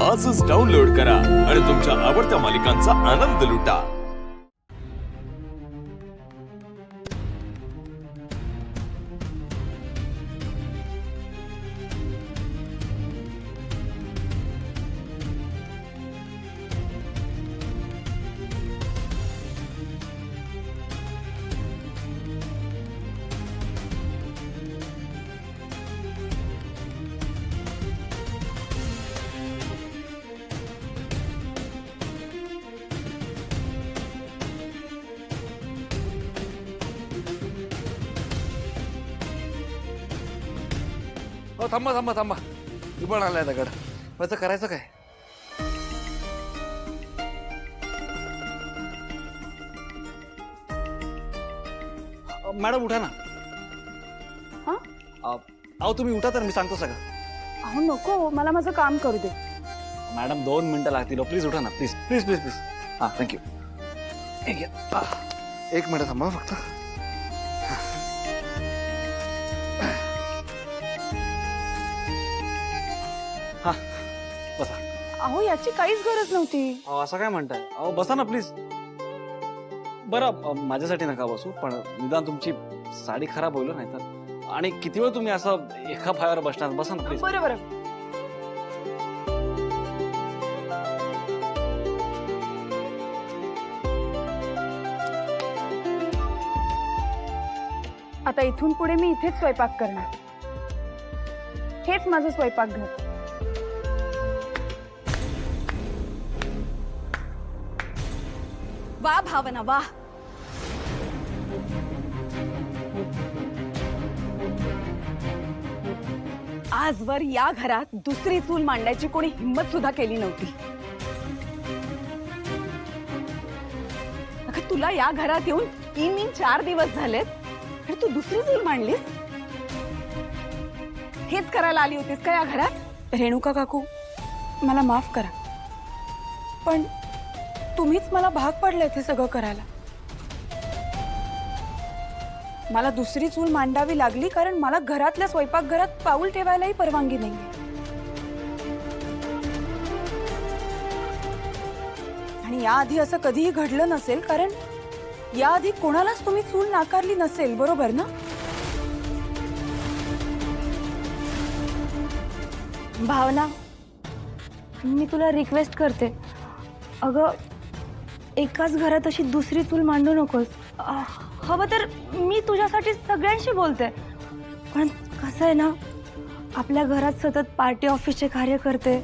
आजच डाउनलोड करा आणि तुमच्या आवडत्या मालिकांचा आनंद लुटा। हो थांबा थांबा थांबा मी पण आलाय दगड माझं करायचं काय? मॅडम उठा ना। हा? अहो तुम्ही उठा तर मी सांगतो सगळं। अहो नको, मला माझं काम करू दे। मॅडम 2 मिनिटं लागतील, प्लीज उठा ना, प्लीज प्लीज प्लीज प्लीज। हां थँक्यू। एक मिनिट थांबा फक्त। हां बसा। अहो याची काहीच गरज नव्हती। अहो असं काय म्हणताय? अहो बसा ना प्लीज। बरं माझ्यासाठी नका बसू, पण निदान तुमची साडी खराब होईल नाही तर। आणि किती वेळ तुम्ही असं एका पायावर बसणार? बसा ना प्लीज। बरं बरं। आता इथून पुढे मी इथेच स्वयंपाक करणार। हेच माझं स्वयंपाकघर। वाह भावना वाह। आजवर या घरात दुसरी चूल मांडायची कोणी हिम्मत सुद्धा केली नव्हती। अगं तुला या घरात येऊन 3-4 दिवस झालेत आणि तू दुसरी चूल मांडलीस? हेच करायला आली होतीस का या घरात? रेणुका काकू, मला माफ करा, पण तुम्हीच मला भाग पडले ते सगळं करायला। मला दुसरी चूल मांडावी लागली कारण मला घरातल्या स्वयंपाकघरात पाऊल ठेवायलाही परवानगी नाही। आणि याआधी असं कधीही घडलं नसेल, कारण याआधी कोणालाच तुम्ही चूल नाकारली नसेल, बरोबर ना? भावना, मी तुला रिक्वेस्ट करते, अगं एकाच घरात अशी दुसरी चूल मांडू नकोस। हवं तर मी तुझ्यासाठी सगळ्यांशी बोलते, पण कसं आहे ना, आपल्या घरात सतत पार्टी ऑफिसचे कार्यकर्ते,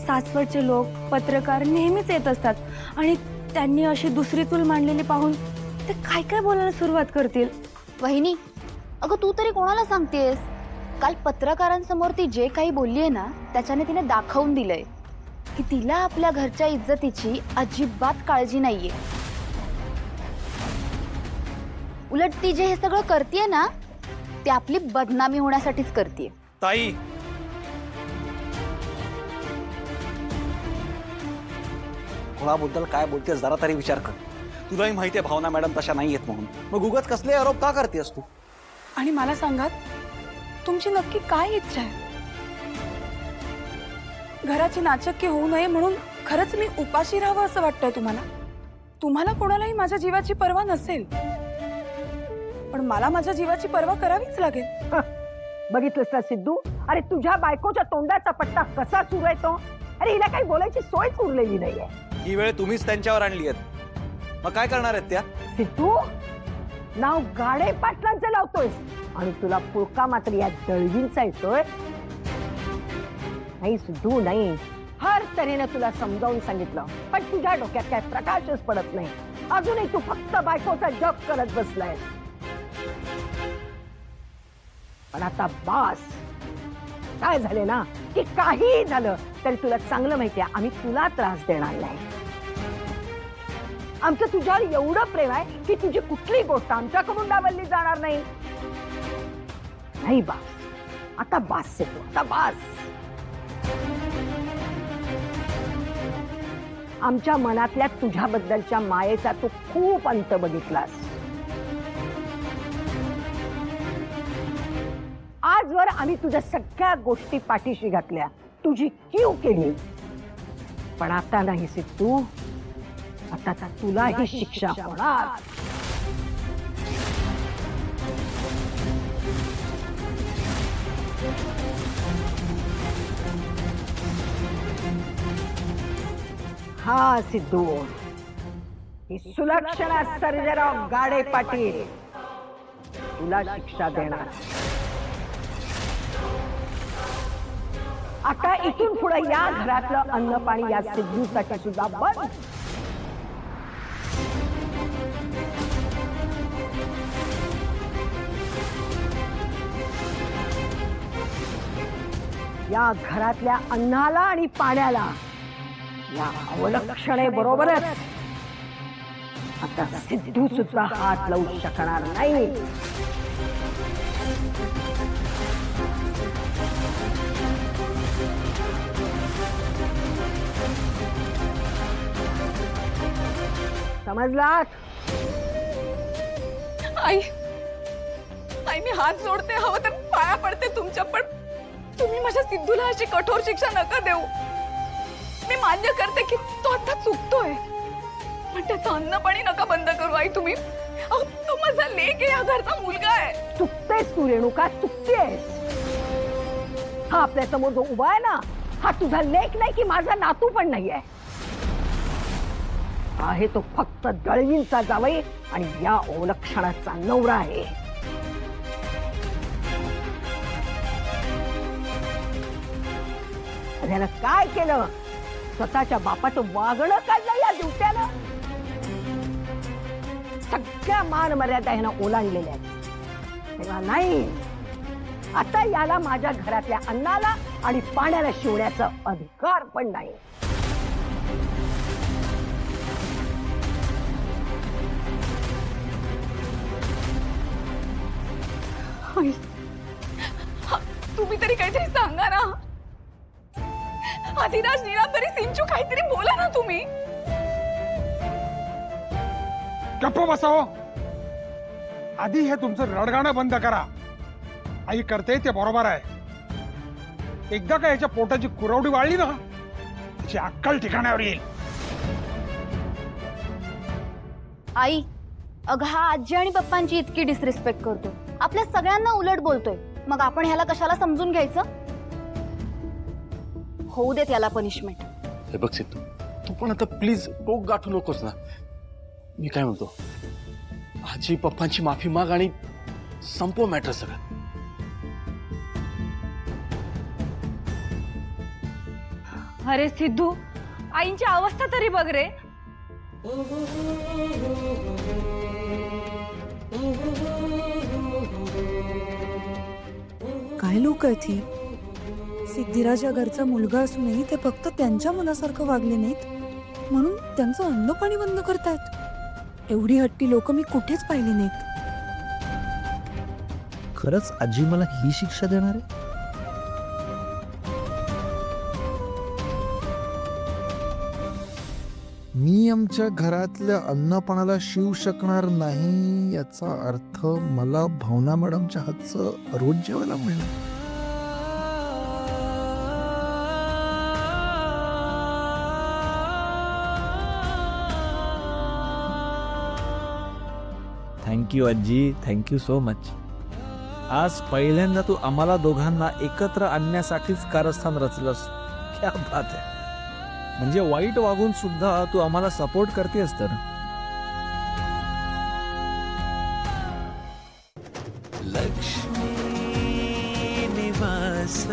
सासवडचे लोक, पत्रकार नेहमीच येत असतात आणि त्यांनी अशी दुसरी चूल मांडलेली पाहून ते काय काय बोलायला सुरुवात करतील। वहिनी, अगं तू तरी कोणाला सांगतेस? काल पत्रकारांसमोर ती जे काही बोललीये ना, त्याच्याने तिने दाखवून दिलंय की तिला आपल्या घरच्या इज्जतीची अजिबात काळजी नाहीये। उलट ती जे हे सगळं करतेय ना, ते आपली बदनामी होण्यासाठीच करतेय। ताई कोणाबद्दल काय बोलतेस जरा तरी विचार कर। तुलाही माहिती आहे भावना मॅडम तशा नाही आहेत म्हणून, मग उगाच कसले आरोप का करतेस तू? आणि मला सांगा, तुमची नक्की काय इच्छा आहे? घराची नाचक्की होऊ नये म्हणून खरंच मी उपाशी राहावं असं वाटतंय तुम्हाला? तुम्हाला कोणालाही माझ्या जीवाची पर्वा नसेल, पण मला माझ्या जीवाची पर्वा करावीच लागेल। बघितलंस ना सिद्धू, अरे तुझ्या बायकोच्या तोंडाचा पट्टा कसा सुरू आहे तो? अरे हिला काही बोलायची सोयच उरलेली नाहीये। ही वेळ तुम्हीच त्यांच्यावर आणली आहे, मग काय करणार आहेत त्या? सिद्धू, नाव गाडे पाटलांचं लावतोयस आणि तुला पुळका मात्र या दळवींचा येतोय। नाही सिद्धू नाही, हर तऱ्हेने तुला समजावून सांगितलं, पण तुझ्या डोक्यात काय प्रकाशच पडत नाही। अजूनही तू फक्त बायकोचा जप करत बसलाय। पण आता बास, काय झाले ना की काही झालं तरी तुला चांगलं माहितीये, आम्ही तुला त्रास देणार नाही। आमचं तुझ्यावर एवढं प्रेम आहे की तुझी कुठली गोष्ट आमच्याकडून डावलली जाणार नाही। नाही बास, आता बास आहे, आता बास। आमच्या मनातल्या तुझ्याबद्दलच्या मायेचा तू खूप अंत बघितलास। आजवर आम्ही तुझ्या सगळ्या गोष्टी पाठीशी घातल्या, तुझी कीव केली, पण आता नाही सिद्धू, आता तर तुलाही शिक्षा होणार. हा सिद्धू, ही सुलक्षणा सर्जेराव गाडे पाटील तुला शिक्षा देणार. आता इथून पुढे या घरातलं अन्न पाणी या सिद्धूसाठी सुद्धा बंद. या घरातल्या अन्नाला आणि पाण्याला या अवलक्षणे बरोबरच आता सिद्धू सुद्धा हात लावू शकणार नाही. समजलात? आई आई मी हात जोडते, हवं तर पाया पडते तुमच्या, पण तुम्ही माझ्या सिद्धूला अशी कठोर शिक्षा नका देऊ. मी मान्य करते की तो आता चुकतोय, पण त्याचं अन्न पाणी नका बंद करू. आई तुम्ही, अहो, तो माझा लेक आहे, या घरचा मुलगा आहे. चुकतेस तू रेणुका, चुकतेस. हा आपल्या समोर जो उभा आहे ना, हा तुझा लेक नाही की माझा नातू पण नाहीये. आहे तो फक्त दळवींचा जावई आणि या ओलक्षणाचा नवरा आहे. त्यानं काय केलं? स्वतःच्या बापाचं वागणं काढलं या दिवट्यानं. सगळ्या मान मर्यादा ह्यानं ओलांडलेल्या आहेत. तेव्हा नाही, आता याला माझ्या घरातल्या अन्नाला आणि पाण्याला शिवण्याचा अधिकार पण नाही. आई, हा, तुम्ही तरी काहीतरी सांगा ना. आदिराज, नीलांबरी, सिंचू, काहीतरी बोला ना तुम्ही. गप्प बसाव. आधी हे तुमचं रडगाणं बंद करा. आई करते ते बरोबर आहे. एकदा का याच्या पोटाची कुरवडी वाळली ना, त्याची अक्कल ठिकाणावर येईल. आई, अगं हा आजी आणि पप्पांची इतकी डिसरिस्पेक्ट करतो, आपल्या सगळ्यांना उलट बोलतोय, मग आपण ह्याला कशाला समजून घ्यायचं? होऊ देत याला पनिशमेंट. हे बघ सिद्धू, तू पण आता प्लीज डोक गाठू नकोस ना. मी काय म्हणतो, आजी पप्पांची माफी माग आणि संपव मॅटर सगळं. अरे सिद्धू, आईंची अवस्था तरी बघ रे. काय लोक आहेत ही? सिद्धिराज या घरचा मुलगा असूनही ते फक्त त्यांच्या मनासारखं वागले नाहीत म्हणून त्यांचं अन्न पाणी बंद करतायत. एवढी हट्टी लोक मी कुठेच पाहिली नाहीत. खरंच आजी मला ही शिक्षा देणार आहे? मी आमच्या घरातल्या अन्नपाण्याला शिवू शकणार नाही याचा अर्थ मला भावना मॅडमच्या हातचं रोज जेवायला मिळणार. थँक्यू आजी, थँक्यू सो मच. आज पहिल्यांदा तू आम्हाला दोघांना एकत्र आणण्यासाठीच कारस्थान रचलंस. क्या बात आहे. म्हणजे वाईट वागून सुद्धा तू आम्हाला सपोर्ट करतेस तर. लक्ष्मी निवास